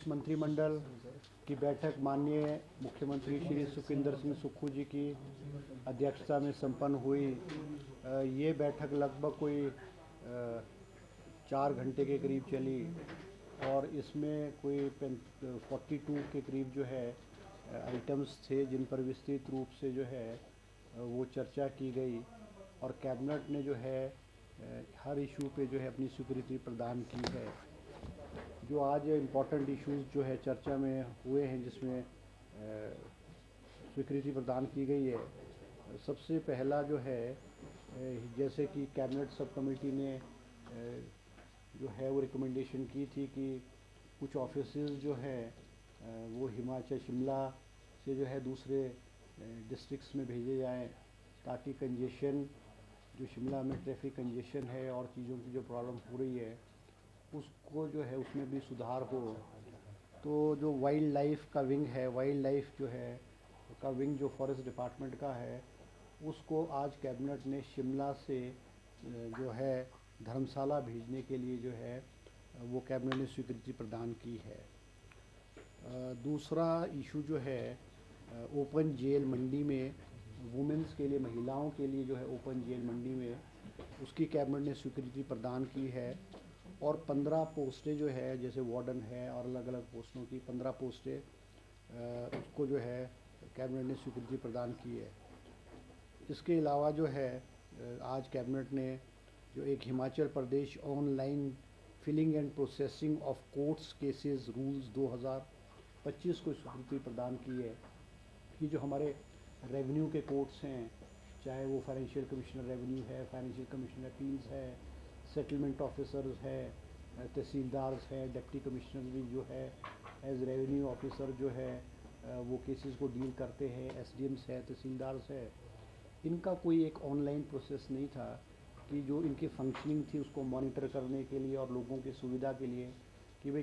मंत्रिमंडल की बैठक माननीय मुख्यमंत्री श्री सुखविंदर सिंह सुक्खू जी की अध्यक्षता में संपन्न हुई। ये बैठक लगभग कोई 4 घंटे के करीब चली और इसमें कोई 42 के करीब जो है आइटम्स थे जिन पर विस्तृत रूप से जो है वो चर्चा की गई और कैबिनेट ने जो है हर इशू पे जो है अपनी स्वीकृति प्रदान की है। जो आज इम्पोर्टेंट इश्यूज जो है चर्चा में हुए हैं जिसमें स्वीकृति प्रदान की गई है, सबसे पहला जो है जैसे कि कैबिनेट सब कमेटी ने जो है वो रिकमेंडेशन की थी कि कुछ ऑफिसेज जो है वो हिमाचल शिमला से जो है दूसरे डिस्ट्रिक्ट्स में भेजे जाएं ताकि कंजेशन जो शिमला में ट्रैफिक कंजेशन है और चीज़ों की जो प्रॉब्लम हो रही है उसको जो है उसमें भी सुधार हो। तो जो वाइल्ड लाइफ का विंग है, वाइल्ड लाइफ जो है का विंग जो फॉरेस्ट डिपार्टमेंट का है, उसको आज कैबिनेट ने शिमला से जो है धर्मशाला भेजने के लिए जो है वो कैबिनेट ने स्वीकृति प्रदान की है। दूसरा इशू जो है ओपन जेल मंडी में वुमेंस के लिए, महिलाओं के लिए जो है ओपन जेल मंडी में उसकी कैबिनेट ने स्वीकृति प्रदान की है और 15 पोस्टें जो है जैसे वार्डन है और अलग अलग पोस्टों की 15 पोस्टें उसको जो है कैबिनेट ने स्वीकृति प्रदान की है। इसके अलावा जो है आज कैबिनेट ने जो एक Himachal Pradesh online filing and processing of courts cases rules 2025 को स्वीकृति प्रदान की है कि जो हमारे रेवेन्यू के कोर्ट्स हैं, चाहे वो फाइनेंशियल कमिश्नर रेवेन्यू है, फाइनेंशियल कमिश्नर अपील्स है, सेटलमेंट ऑफिसर्स है, तहसीलदार्स है, डिप्टी कमिश्नर भी जो है एज रेवेन्यू ऑफिसर जो है वो केसेस को डील करते हैं, एसडीएम्स है, तहसीलदार्स है, इनका कोई एक ऑनलाइन प्रोसेस नहीं था कि जो इनकी फंक्शनिंग थी उसको मॉनिटर करने के लिए और लोगों की सुविधा के लिए कि भाई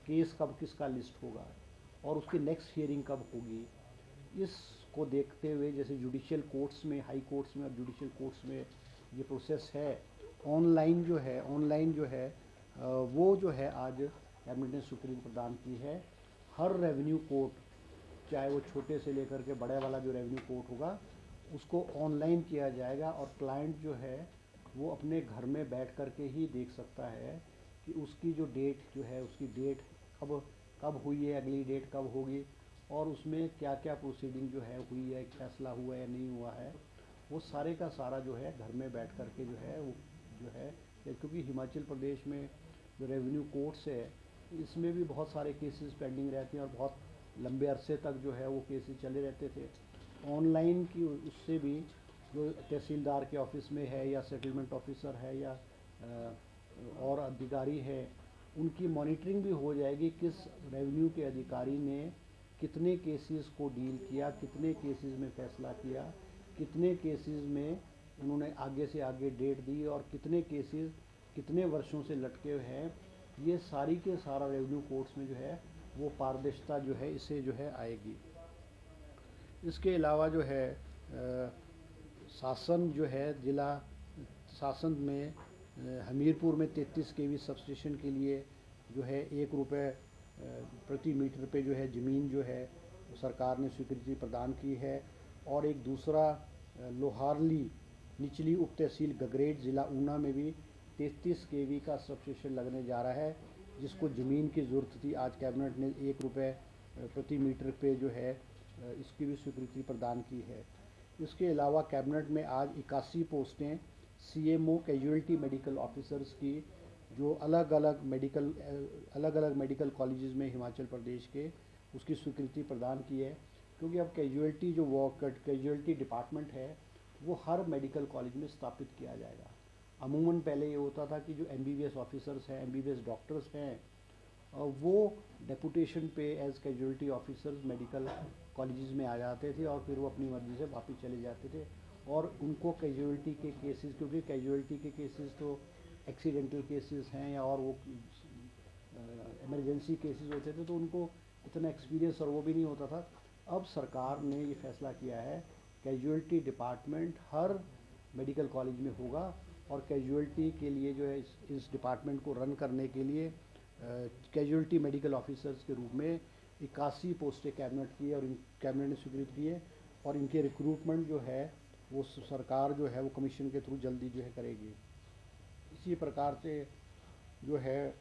केस कब किसका लिस्ट होगा और उसकी नेक्स्ट हियरिंग कब होगी। इसको देखते हुए जैसे जुडिशियल कोर्ट्स में, हाई कोर्ट्स में और जुडिशियल कोर्ट्स में ये प्रोसेस है ऑनलाइन जो है वो जो है आज कैबिनेट ने स्वीकृति प्रदान की है। हर रेवेन्यू कोर्ट चाहे वो छोटे से लेकर के बड़े वाला जो रेवेन्यू कोर्ट होगा उसको ऑनलाइन किया जाएगा और क्लाइंट जो है वो अपने घर में बैठ कर के ही देख सकता है कि उसकी जो डेट जो है उसकी डेट कब हुई है, अगली डेट कब होगी और उसमें क्या क्या प्रोसीडिंग जो है हुई है, फैसला हुआ है नहीं हुआ है, वो सारे का सारा जो है घर में बैठ कर के जो है वो जो है क्योंकि हिमाचल प्रदेश में जो रेवेन्यू कोर्ट्स है इसमें भी बहुत सारे केसेस पेंडिंग रहते हैं और बहुत लंबे अरसे तक जो है वो केसेस चले रहते थे। ऑनलाइन की उससे भी जो तहसीलदार के ऑफिस में है या सेटलमेंट ऑफिसर है या और अधिकारी है उनकी मॉनिटरिंग भी हो जाएगी किस रेवेन्यू के अधिकारी ने कितने केसेस को डील किया, कितने केसेस में फ़ैसला किया, कितने केसेस में उन्होंने आगे से आगे डेट दी और कितने केसेस कितने वर्षों से लटके हुए हैं। ये सारी के सारा रेवेन्यू कोर्ट्स में जो है वो पारदर्शिता जो है इससे जो है आएगी। इसके अलावा जो है शासन जो है जिला शासन में हमीरपुर में 33 केवी सबस्टेशन के लिए जो है ₹1 प्रति मीटर पे जो है ज़मीन जो है सरकार ने स्वीकृति प्रदान की है और एक दूसरा लोहारली निचली उप तहसील गगरेट ज़िला ऊना में भी 33 केवी का सबस्टेशन लगने जा रहा है जिसको ज़मीन की ज़रूरत थी। आज कैबिनेट ने ₹1 प्रति मीटर पे जो है इसकी भी स्वीकृति प्रदान की है। इसके अलावा कैबिनेट में आज 81 पोस्टें सीएमओ कैजुअल्टी मेडिकल ऑफिसर्स की जो अलग अलग मेडिकल कॉलेजेस में हिमाचल प्रदेश के उसकी स्वीकृति प्रदान की है क्योंकि अब कैजुअल्टी जो कैजुअल्टी डिपार्टमेंट है वो हर मेडिकल कॉलेज में स्थापित किया जाएगा। अमूमन पहले ये होता था कि जो एमबीबीएस ऑफिसर्स हैं, एमबीबीएस डॉक्टर्स हैं, वो डेपुटेशन पे as casualty officers medical colleges में आ जाते थे और फिर वो अपनी मर्ज़ी से वापस चले जाते थे और उनको कैजुअल्टी के केसेस, क्योंकि कैजुअल्टी के केसेस तो एक्सीडेंटल केसेस हैं या और वो इमरजेंसी केसेस होते थे तो उनको इतना एक्सपीरियंस और वो भी नहीं होता था। अब सरकार ने ये फैसला किया है कैजुअल्टी डिपार्टमेंट हर मेडिकल कॉलेज में होगा और कैजुअल्टी के लिए जो है इस डिपार्टमेंट को रन करने के लिए कैजुअल्टी मेडिकल ऑफिसर्स के रूप में 81 पोस्टें कैबिनेट की है और इन कैबिनेट ने स्वीकृत की है, और इनके रिक्रूटमेंट जो है वो सरकार जो है वो कमीशन के थ्रू जल्दी जो है करेगी। इसी प्रकार से जो है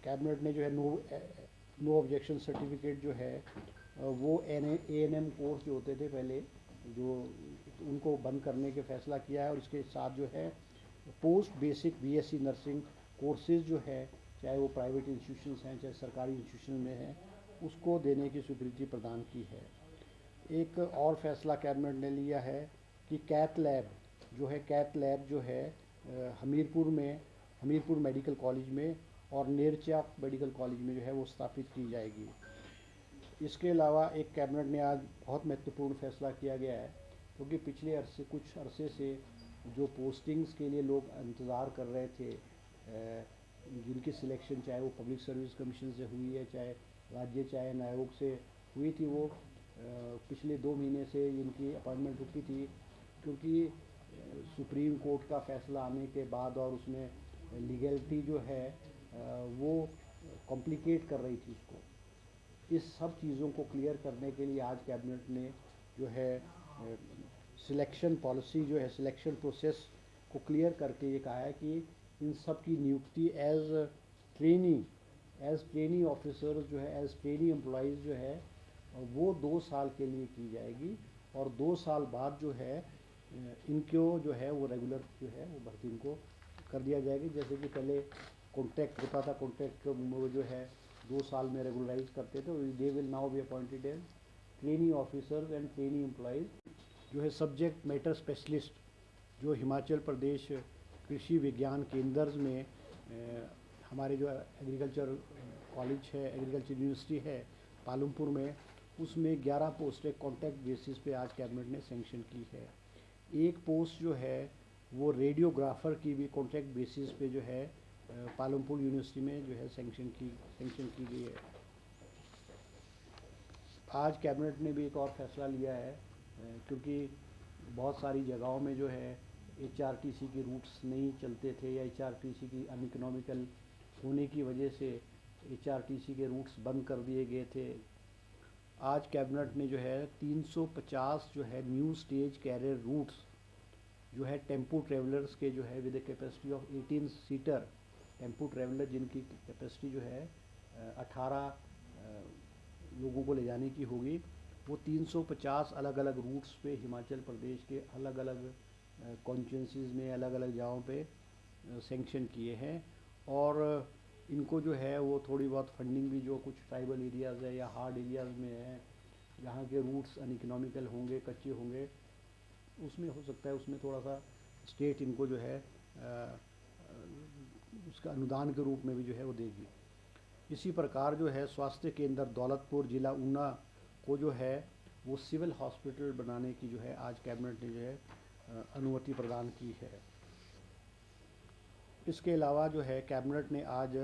कैबिनेट ने जो है नो ऑब्जेक्शन सर्टिफिकेट जो है वो ANM कोर्स जो होते थे पहले, जो उनको बंद करने के फैसला किया है, और इसके साथ जो है post basic BSc nursing courses जो है, चाहे वो प्राइवेट इंस्टीट्यूशंस हैं चाहे सरकारी इंस्टीट्यूशन में हैं, उसको देने की स्वीकृति प्रदान की है। एक और फैसला कैबिनेट ने लिया है कि कैथ लैब जो है हमीरपुर मेडिकल कॉलेज में और नेरचा मेडिकल कॉलेज में जो है वो स्थापित की जाएगी। इसके अलावा एक कैबिनेट ने आज बहुत महत्वपूर्ण फैसला किया गया है, क्योंकि पिछले कुछ अरसे से जो पोस्टिंग्स के लिए लोग इंतज़ार कर रहे थे, जिनकी सिलेक्शन चाहे वो पब्लिक सर्विस कमीशन से हुई है, चाहे राज्य चयन आयोग से हुई थी, वो पिछले 2 महीने से इनकी अपॉइंटमेंट रुकी थी, क्योंकि सुप्रीम कोर्ट का फैसला आने के बाद और उसमें लीगैलिटी जो है वो कॉम्प्लिकेट कर रही थी उसको। इस सब चीज़ों को क्लियर करने के लिए आज कैबिनेट ने जो है सिलेक्शन पॉलिसी जो है, सिलेक्शन प्रोसेस को क्लियर करके ये कहा है कि इन सब की नियुक्ति एज ट्रेनी ऑफिसर्स जो है, एज ट्रेनी एम्प्लॉइज़ जो है वो 2 साल के लिए की जाएगी, और 2 साल बाद जो है इनको जो है वो रेगुलर जो है वो भर्ती इनको कर दिया जाएगी। जैसे कि पहले कॉन्ट्रैक्ट होता था, कॉन्ट्रैक्ट वो जो है 2 साल में रेगुलराइज करते थे, they will now be appointed as trainee officers and trainee employees जो है सब्जेक्ट मैटर स्पेशलिस्ट, जो हिमाचल प्रदेश कृषि विज्ञान केंद्र में हमारे जो एग्रीकल्चर कॉलेज है, एग्रीकल्चर यूनिवर्सिटी है पालमपुर में, उसमें 11 पोस्टें कॉन्ट्रैक्ट बेसिस पे आज कैबिनेट ने सेंक्शन की है। एक पोस्ट जो है वो रेडियोग्राफर की भी कॉन्ट्रैक्ट बेसिस पे जो है पालमपुर यूनिवर्सिटी में जो है सेंक्शन की गई है। आज कैबिनेट ने भी एक और फैसला लिया है, क्योंकि बहुत सारी जगहों में जो है HRTC के रूट्स नहीं चलते थे, या HRTC की अनइकोनॉमिकल होने की वजह से HRTC के रूट्स बंद कर दिए गए थे। आज कैबिनेट ने जो है 350 जो है न्यू स्टेज कैरियर रूट्स जो है टेम्पो ट्रेवलर्स के जो है with a capacity of 18 seater tempo traveller, जिनकी कैपेसिटी जो है 18 लोगों को ले जाने की होगी, वो 350 अलग अलग रूट्स पे हिमाचल प्रदेश के अलग अलग कॉन्स्टिट्यूंसीज़ में अलग अलग जगहों पे सेंक्शन किए हैं। और इनको जो है वो थोड़ी बहुत फंडिंग भी, जो कुछ ट्राइबल एरियाज़ है या हार्ड एरियाज़ में है, जहाँ के रूट्स अनइकोनॉमिकल होंगे, कच्चे होंगे, उसमें हो सकता है उसमें थोड़ा सा स्टेट इनको जो है उसका अनुदान के रूप में भी जो है वो देगी। इसी प्रकार जो है स्वास्थ्य केंद्र दौलतपुर ज़िला ऊना को जो है वो सिविल हॉस्पिटल बनाने की जो है आज कैबिनेट ने जो है अनुमति प्रदान की है। इसके अलावा जो है कैबिनेट ने आज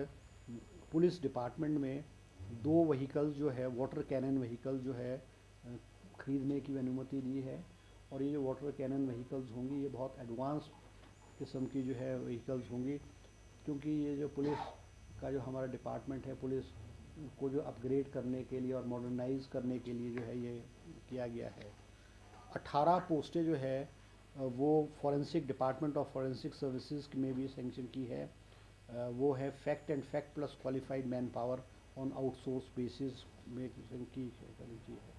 पुलिस डिपार्टमेंट में 2 व्हीकल्स जो है वाटर कैनन व्हीकल जो है ख़रीदने की अनुमति दी है, और ये जो वाटर कैनन व्हीकल्स होंगी ये बहुत एडवांस किस्म की जो है व्हीकल्स होंगी, क्योंकि ये जो पुलिस का जो हमारा डिपार्टमेंट है, पुलिस को जो अपग्रेड करने के लिए और मॉडर्नाइज करने के लिए जो है ये किया गया है। 18 पोस्टें जो है वो forensic department of forensic services में भी सेंक्शन की है। वो है fact and fact plus qualified man power on outsource basis में की है।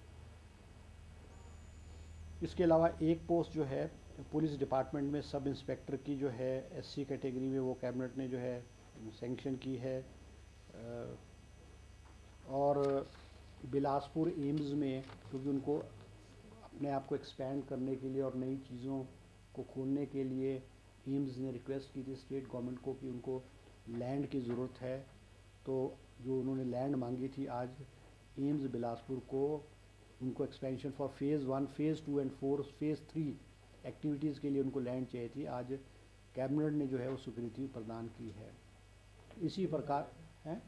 इसके अलावा एक पोस्ट जो है पुलिस डिपार्टमेंट में सब इंस्पेक्टर की जो है SC कैटेगरी में, वो कैबिनेट ने जो है सेंक्शन की है। और बिलासपुर एम्स में, क्योंकि उनको अपने आप को एक्सपेंड करने के लिए और नई चीज़ों को खोलने के लिए एम्स ने रिक्वेस्ट की थी स्टेट गवर्नमेंट को कि उनको लैंड की ज़रूरत है, तो जो उन्होंने लैंड मांगी थी, आज एम्स बिलासपुर को उनको expansion for phase 1, phase 2 and phase 3 activities के लिए उनको लैंड चाहिए थी। आज कैबिनेट ने जो है वो स्वीकृति प्रदान की है। इसी प्रकार है,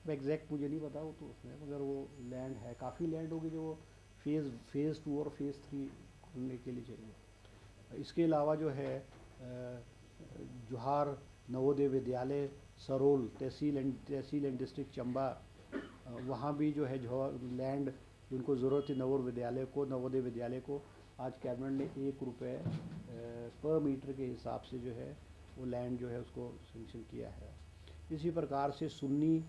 एग्जैक्ट मुझे नहीं पता वो तो उसमें, मगर वो लैंड है, काफ़ी लैंड होगी जो वो फेज़ 2 और फेज़ 3 खोलने के लिए चाहिए। इसके अलावा जो है जोहार नवोदय विद्यालय सरोल तहसील एंड डिस्ट्रिक्ट चंबा, वहाँ भी जो है जो लैंड जिनको ज़रूरत थी नवोदय विद्यालय को आज कैबिनेट ने 1 रुपये पर मीटर के हिसाब से जो है वो लैंड जो है उसको सेंक्शन किया है। इसी प्रकार से सुन्नी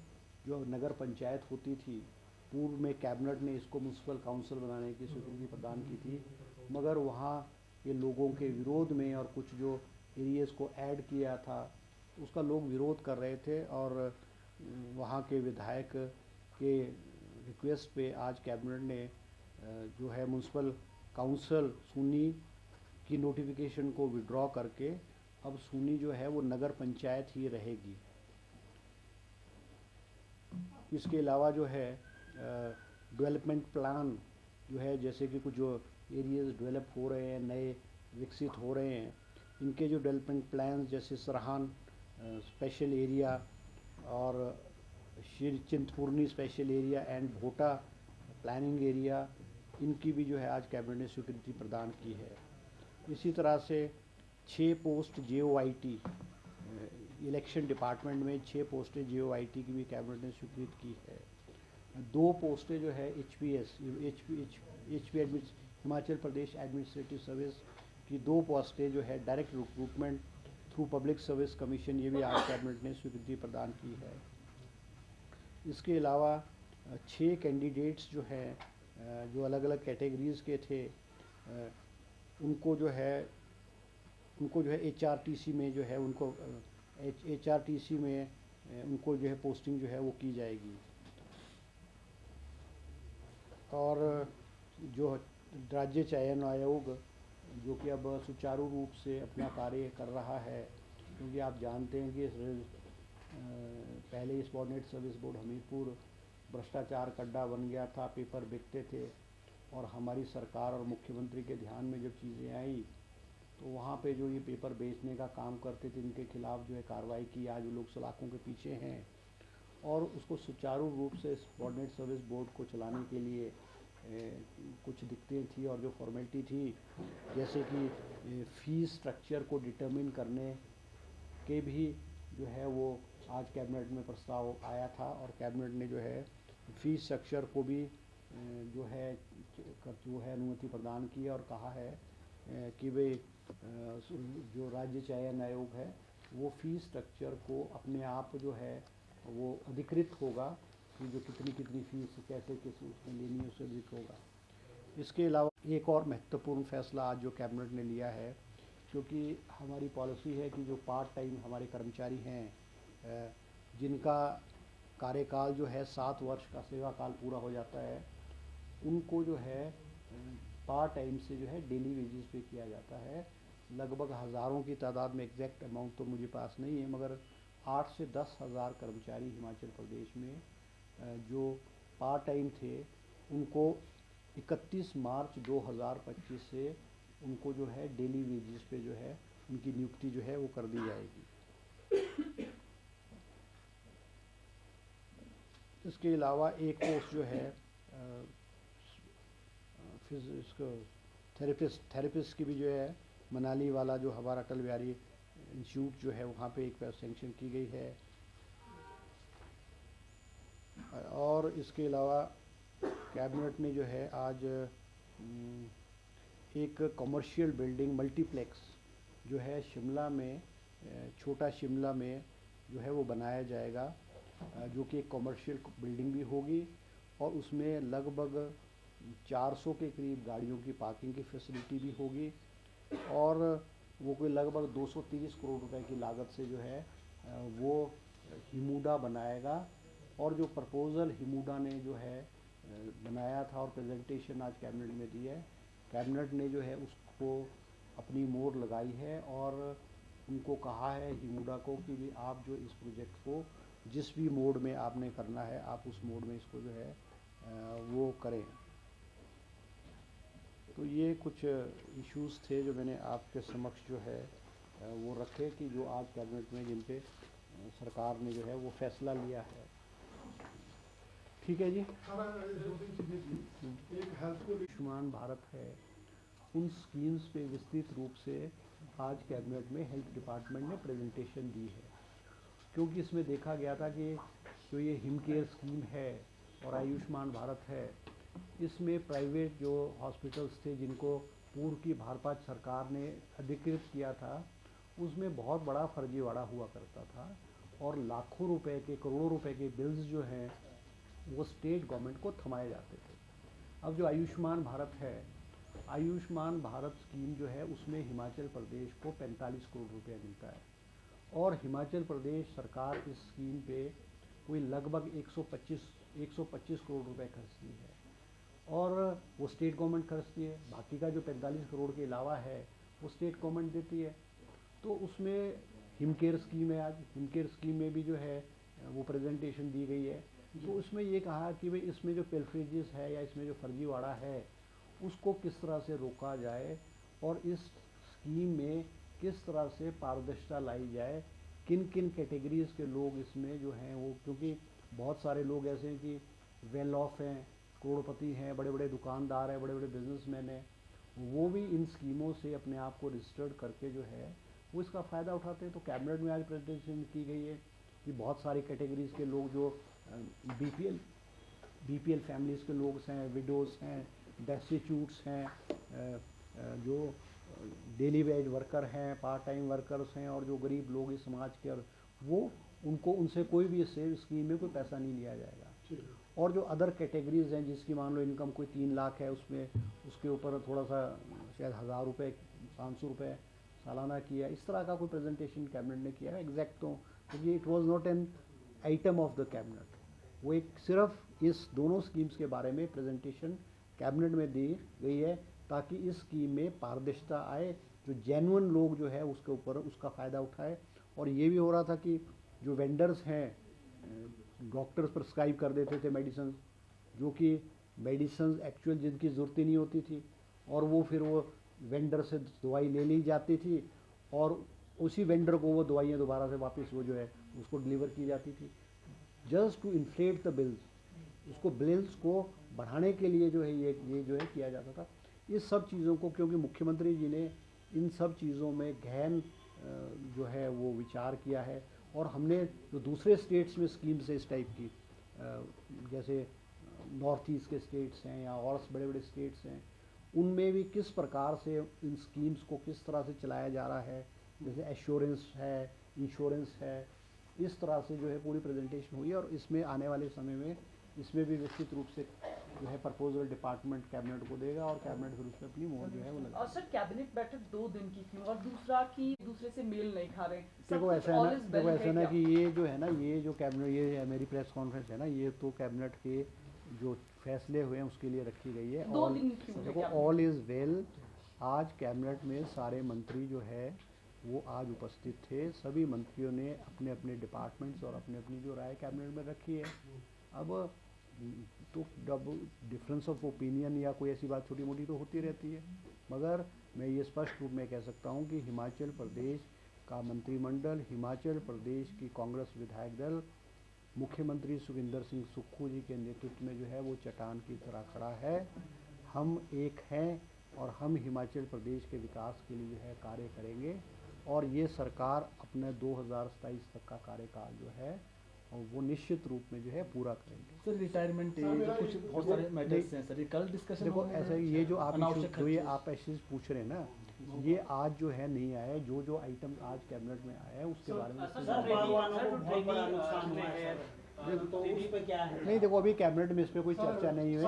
जो नगर पंचायत होती थी, पूर्व में कैबिनेट ने इसको म्यूनसिपल काउंसिल बनाने की स्वीकृति प्रदान की थी, मगर वहाँ के लोगों के विरोध में और कुछ जो एरियाज़ को ऐड किया था उसका लोग विरोध कर रहे थे, और वहाँ के विधायक के रिक्वेस्ट पे आज कैबिनेट ने जो है म्यूनसिपल काउंसिल सुन्नी की नोटिफिकेशन को विड्रॉ करके अब सुन्नी जो है वो नगर पंचायत ही रहेगी। इसके अलावा जो है डेवलपमेंट प्लान जो है, जैसे कि कुछ जो एरियाज़ डेवलप हो रहे हैं, नए विकसित हो रहे हैं, इनके जो डेवलपमेंट प्लान जैसे सरहान स्पेशल एरिया और Chintpurni special area and Bhota planning area, इनकी भी जो है आज कैबिनेट ने स्वीकृति प्रदान की है। इसी तरह से 6 पोस्ट JOIT इलेक्शन डिपार्टमेंट में 6 पोस्टें JOIT की भी कैबिनेट ने स्वीकृत की है। 2 पोस्टें जो है HPS Himachal Pradesh administrative service की 2 पोस्टें जो है direct recruitment through public service commission, ये भी आज कैबिनेट ने स्वीकृति प्रदान की है। इसके अलावा 6 कैंडिडेट्स जो हैं जो अलग अलग कैटेगरीज़ के थे, उनको जो है HRTC में जो है उनको HRTC में उनको जो है पोस्टिंग जो है वो की जाएगी। और जो राज्य चयन आयोग जो कि अब सुचारू रूप से अपना कार्य कर रहा है, क्योंकि आप जानते हैं कि पहले सबॉर्डिनेट सर्विस बोर्ड हमीरपुर भ्रष्टाचार का अड्डा बन गया था, पेपर बिकते थे, और हमारी सरकार और मुख्यमंत्री के ध्यान में जब चीज़ें आई तो वहाँ पे जो ये पेपर बेचने का काम करते थे इनके खिलाफ़ जो है कार्रवाई की। आज वो लोग सलाखों के पीछे हैं, और उसको सुचारू रूप से सबॉर्डिनेट सर्विस बोर्ड को चलाने के लिए कुछ दिक्कतें थी, और जो फॉर्मेलिटी थी जैसे कि फ़ीस स्ट्रक्चर को डिटरमिन करने के भी जो है वो आज कैबिनेट में प्रस्ताव आया था, और कैबिनेट ने जो है फ़ीस स्ट्रक्चर को भी जो है अनुमति प्रदान की और कहा है कि वे जो राज्य चयन आयोग है वो फ़ीस स्ट्रक्चर को अपने आप जो है वो अधिकृत होगा कि जो कितनी फ़ीस कैसे किस उसमें लेनी है उससे अधिकृत होगा। इसके अलावा एक और महत्वपूर्ण फैसला आज जो कैबिनेट ने लिया है, क्योंकि हमारी पॉलिसी है कि जो पार्ट टाइम हमारे कर्मचारी हैं जिनका कार्यकाल जो है 7 वर्ष का सेवा काल पूरा हो जाता है, उनको जो है पार्ट टाइम से जो है डेली वेजेस पे किया जाता है। लगभग हज़ारों की तादाद में, एग्जैक्ट अमाउंट तो मुझे पास नहीं है, मगर 8 से 10 हज़ार कर्मचारी हिमाचल प्रदेश में जो पार्ट टाइम थे उनको 31 मार्च 2025 से उनको जो है डेली वेजेस पे जो है उनकी नियुक्ति जो है वो कर दी जाएगी। इसके अलावा एक पोस्ट जो है इसको थेरेपिस्ट की भी जो है मनाली वाला जो हमारा अटल बिहारी इंस्टीट्यूट जो है वहाँ पे एक सेंक्शन की गई है। और इसके अलावा कैबिनेट ने जो है आज एक कमर्शियल बिल्डिंग मल्टीप्लेक्स जो है शिमला में, छोटा शिमला में जो है वो बनाया जाएगा, जो कि एक कमर्शियल बिल्डिंग भी होगी, और उसमें लगभग 400 के करीब गाड़ियों की पार्किंग की फैसिलिटी भी होगी, और वो कोई लगभग 230 करोड़ रुपए की लागत से जो है वो हिमुडा बनाएगा। और जो प्रपोज़ल हिमुडा ने जो है बनाया था और प्रेजेंटेशन आज कैबिनेट में दी है, कैबिनेट ने जो है उसको अपनी मोहर लगाई है, और उनको कहा है हिमुडा को कि भी आप जो इस प्रोजेक्ट को जिस भी मोड में आपने करना है आप उस मोड में इसको जो है वो करें। तो ये कुछ इश्यूज़ थे जो मैंने आपके समक्ष जो है वो रखे कि जो आज कैबिनेट में जिन पे सरकार ने जो है वो फैसला लिया है। ठीक है जी। एक आयुष्मान भारत है, उन स्कीम्स पे विस्तृत रूप से आज कैबिनेट में हेल्थ डिपार्टमेंट ने प्रेजेंटेशन दी है। क्योंकि इसमें देखा गया था कि जो ये हिम केयर स्कीम है और आयुष्मान भारत है, इसमें प्राइवेट जो हॉस्पिटल्स थे जिनको पूर्व की भारत सरकार ने अधिकृत किया था, उसमें बहुत बड़ा फर्जीवाड़ा हुआ करता था और लाखों रुपए के, करोड़ों रुपए के बिल्स जो हैं वो स्टेट गवर्नमेंट को थमाए जाते थे। अब जो आयुष्मान भारत है, आयुष्मान भारत स्कीम जो है उसमें हिमाचल प्रदेश को 45 करोड़ रुपया मिलता है और हिमाचल प्रदेश सरकार इस स्कीम पे कोई लगभग 125 करोड़ रुपए खर्चती है और वो स्टेट गवर्नमेंट खर्चती है। बाकी का जो 45 करोड़ के अलावा है वो स्टेट गवर्नमेंट देती है। तो उसमें हिम केयर स्कीम है, आज हिम केयर स्कीम में भी जो है वो प्रेजेंटेशन दी गई है। तो उसमें ये कहा कि भाई इसमें जो पेल्फ्रेजेस है या इसमें जो फर्जीवाड़ा है उसको किस तरह से रोका जाए और इस स्कीम में किस तरह से पारदर्शिता लाई जाए, किन किन कैटेगरीज़ के लोग इसमें जो हैं वो, क्योंकि बहुत सारे लोग ऐसे हैं कि वेल ऑफ हैं, करोड़पति हैं, बड़े बड़े दुकानदार हैं, बड़े बड़े बिजनेसमैन हैं, वो भी इन स्कीमों से अपने आप को रजिस्टर्ड करके जो है वो इसका फ़ायदा उठाते हैं। तो कैबिनेट में आज प्रेजेंटेशन की गई है कि बहुत सारी कैटेगरीज़ के लोग जो बीपीएल फैमिलीज़ के लोग हैं, विडोज़ हैं, डेस्टिट्यूट्स हैं, जो डेली वेज वर्कर हैं, पार्ट टाइम वर्कर्स हैं और जो गरीब लोग इस समाज के, और वो उनको उनसे कोई भी इससे स्कीम में कोई पैसा नहीं लिया जाएगा। और जो अदर कैटेगरीज़ हैं जिसकी मान लो इनकम कोई 3 लाख है, उसमें उसके ऊपर थोड़ा सा शायद 1000 रुपये 500 रुपये सालाना किया, इस तरह का कोई प्रेजेंटेशन कैबिनेट ने किया है एग्जैक्ट। तो क्योंकि it was not an item of the cabinet, वो एक सिर्फ इस दोनों स्कीम्स के बारे में प्रेजेंटेशन कैबिनेट में दी गई है ताकि इस स्कीम में पारदर्शिता आए, जो जेन्युइन लोग जो है उसके ऊपर उसका फ़ायदा उठाए। और ये भी हो रहा था कि जो वेंडर्स हैं, डॉक्टर्स प्रिस्क्राइब कर देते थे मेडिसिन, जो कि मेडिसिन एक्चुअल जिनकी ज़रूरत ही नहीं होती थी, और वो फिर वो वेंडर से दवाई ले ली जाती थी और उसी वेंडर को वो दवाइयाँ दोबारा से वापस वो जो है उसको डिलीवर की जाती थी, just to inflate the bills, उसको बिल्स को बढ़ाने के लिए जो है ये जो है किया जाता था। इस सब चीज़ों को, क्योंकि मुख्यमंत्री जी ने इन सब चीज़ों में गहन जो है वो विचार किया है, और हमने जो दूसरे स्टेट्स में स्कीम्स है इस टाइप की, जैसे नॉर्थ ईस्ट के स्टेट्स हैं या और बड़े बड़े स्टेट्स हैं, उनमें भी किस प्रकार से इन स्कीम्स को किस तरह से चलाया जा रहा है, जैसे एश्योरेंस है, इंश्योरेंस है, इस तरह से जो है पूरी प्रेजेंटेशन हुई है। और इसमें आने वाले समय में इसमें भी विस्तृत रूप से जो है प्रपोजल डिपार्टमेंट कैबिनेट को देगा और कैबिनेट फिर उसमें अपनी मोहर जो है वो और लगाएगा। सर कैबिनेट बैठक 2 दिन की थी और दूसरा कि दूसरे से मेल नहीं खा रहे। देखो ऐसा है ना कि ये जो है ना, ये जो कैबिनेट, ये मेरी प्रेस कॉन्फ्रेंस है ना, ये तो कैबिनेट के जो फैसले हुए हैं उसके लिए रखी गई है। 2 दिन क्यों? देखो ऑल इज़ वेल, आज कैबिनेट में सारे मंत्री जो है वो आज उपस्थित थे, सभी मंत्रियों ने अपने अपने डिपार्टमेंट्स और अपनी अपनी जो राय कैबिनेट में रखी है। अब तो डिफरेंस ऑफ ओपिनियन या कोई ऐसी बात छोटी मोटी तो होती रहती है, मगर मैं ये स्पष्ट रूप में कह सकता हूँ कि हिमाचल प्रदेश का मंत्रिमंडल, हिमाचल प्रदेश की कांग्रेस विधायक दल, मुख्यमंत्री सुखविंदर सिंह सुक्खू जी के नेतृत्व में जो है वो चट्टान की तरह खड़ा है। हम एक हैं और हम हिमाचल प्रदेश के विकास के लिए जो है कार्य करेंगे, और ये सरकार अपने 2027 तक का कार्यकाल जो है और वो निश्चित रूप में जो है पूरा करेंगे। सर रिटायरमेंट एज कुछ बहुत सारे मैटर्स हैं सर, ये कल डिस्कशन देखो ऐसा ये जो आप अनावश्यक इश्यूज पूछ रहे हैं ना, ये आज जो है नहीं आया है, जो आइटम आज कैबिनेट में आया है उसके बारे में नहीं। देखो अभी कैबिनेट में इस पर कोई चर्चा नहीं हुई,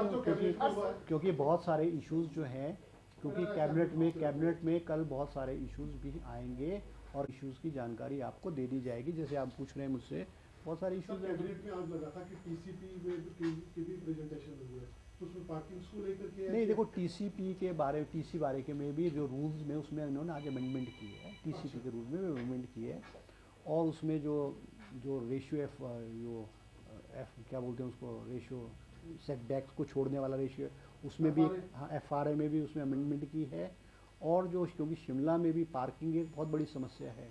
क्योंकि बहुत सारे इश्यूज जो हैं, क्योंकि कैबिनेट में कल बहुत सारे इश्यूज भी आएंगे और इश्यूज की जानकारी आपको दे दी जाएगी। जैसे आप पूछ रहे हैं मुझसे, बहुत सारे इश्यूज कैबिनेट में आज लगा था कि टीसीपी में की भी प्रेजेंटेशन हुई है, तो उसमें पार्किंग को लेकर के नहीं। देखो टीसीपी के बारे में भी जो रूल्स में उसमें उन्होंने आज अमेंडमेंट की है, टीसीपी के रूल में भी अमेंडमेंट की है, और उसमें जो रेशियो क्या बोलते हैं उसको, रेशियो सेटबैक्स को छोड़ने वाला रेशियो, उसमें भी हाँ FRA में भी उसमें अमेंडमेंट की है। और जो क्योंकि शिमला में भी पार्किंग एक बहुत बड़ी समस्या है,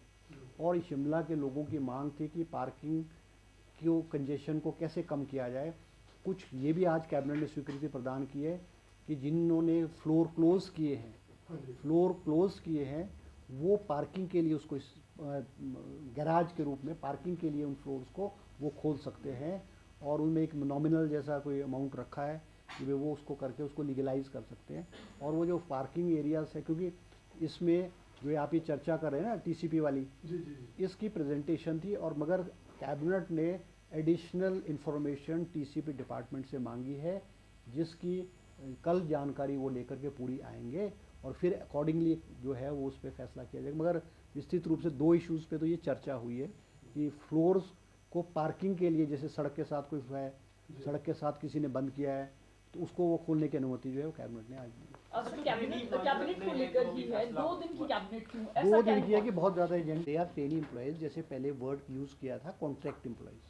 और शिमला के लोगों की मांग थी कि पार्किंग को कंजेशन को कैसे कम किया जाए। कुछ ये भी आज कैबिनेट ने स्वीकृति प्रदान की है कि जिन्होंने फ्लोर क्लोज किए हैं वो पार्किंग के लिए उसको गैराज के रूप में पार्किंग के लिए उन फ्लोर्स को वो खोल सकते हैं, और उनमें एक नॉमिनल जैसा कोई अमाउंट रखा है कि वे वो उसको करके उसको लीगलाइज कर सकते हैं। और वो जो पार्किंग एरियाज है, क्योंकि इसमें जो आप ये चर्चा कर रहे हैं ना टीसीपी वाली, जी जी जी। इसकी प्रेजेंटेशन थी, और मगर कैबिनेट ने एडिशनल इंफॉर्मेशन टीसीपी डिपार्टमेंट से मांगी है, जिसकी कल जानकारी वो लेकर के पूरी आएंगे, और फिर अकॉर्डिंगली जो है वो उस पर फैसला किया जाएगा। मगर विस्तृत रूप से दो इश्यूज़ पे तो ये चर्चा हुई है कि फ्लोर्स को पार्किंग के लिए, जैसे सड़क के साथ कोई है, सड़क के साथ किसी ने बंद किया है, तो उसको वो खोलने की अनुमति जो है वो कैबिनेट ने आज दी। अब कैबिनेट को लेकर ही है, 2 दिन की कैबिनेट क्यों? ऐसा दो क्या दिन किया हुआ? कि बहुत ज़्यादा एजेंट या ट्रेनी एम्प्लॉयज़, जैसे पहले वर्ड यूज़ किया था कॉन्ट्रैक्ट एम्प्लॉयज़।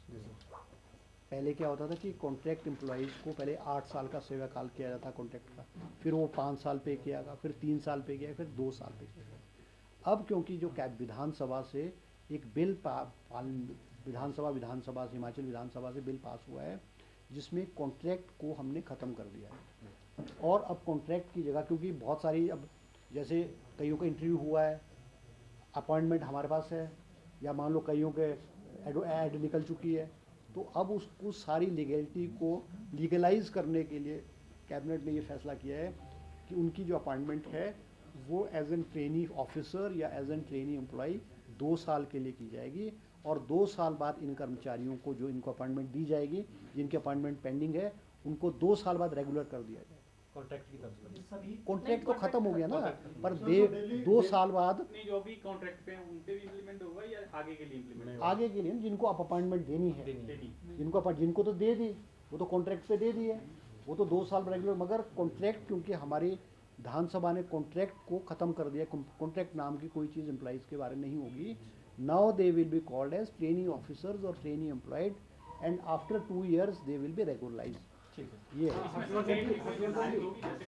पहले क्या होता था कि कॉन्ट्रैक्ट एम्प्लॉयज़ को पहले 8 साल का सेवा काल किया जाता कॉन्ट्रैक्ट का, फिर वो 5 साल पे किया गया, फिर 3 साल पे किया, फिर 2 साल पे किया गया। अब क्योंकि जो विधानसभा से एक बिल विधानसभा से, हिमाचल विधानसभा से बिल पास हुआ है, जिसमें कॉन्ट्रैक्ट को हमने ख़त्म कर दिया है। और अब कॉन्ट्रैक्ट की जगह, क्योंकि बहुत सारी, अब जैसे कईयों का इंटरव्यू हुआ है, अपॉइंटमेंट हमारे पास है, या मान लो कईयों के ऐड निकल चुकी है, तो अब उसको सारी लीगलिटी को लीगलाइज करने के लिए कैबिनेट ने ये फैसला किया है कि उनकी जो अपॉइंटमेंट है वो एज एन ट्रेनी ऑफिसर या एज एन ट्रेनी एम्प्लॉय 2 साल के लिए की जाएगी, और 2 साल बाद इन कर्मचारियों को जो इनको अपॉइंटमेंट दी जाएगी, जिनकी अपॉइंटमेंट पेंडिंग है, उनको 2 साल बाद रेगुलर कर दिया जाएगा। कॉन्ट्रैक्ट की तरफ से कॉन्ट्रैक्ट तो खत्म हो गया ना, पर डेली 2 साल बाद नहीं, जो भी कॉन्ट्रैक्ट पे हैं उन पे भी इम्प्लीमेंट होगा या आगे के लिए इम्प्लीमेंट होगा? आगे के लिए जिनको आप अपॉइंटमेंट देनी है, जिनको तो दे दी, वो तो कॉन्ट्रैक्ट पे दे दी है, वो तो 2 साल रेगुलर। मगर कॉन्ट्रैक्ट, क्योंकि हमारी विधानसभा ने कॉन्ट्रैक्ट को ख़त्म कर दिया, कॉन्ट्रैक्ट नाम की कोई चीज़ एम्प्लॉइज़ के बारे में नहीं होगी। Now they will be called as trainee officers और trainee employed, and after 2 years they will be regularise. ठीक है। ये है। इसमें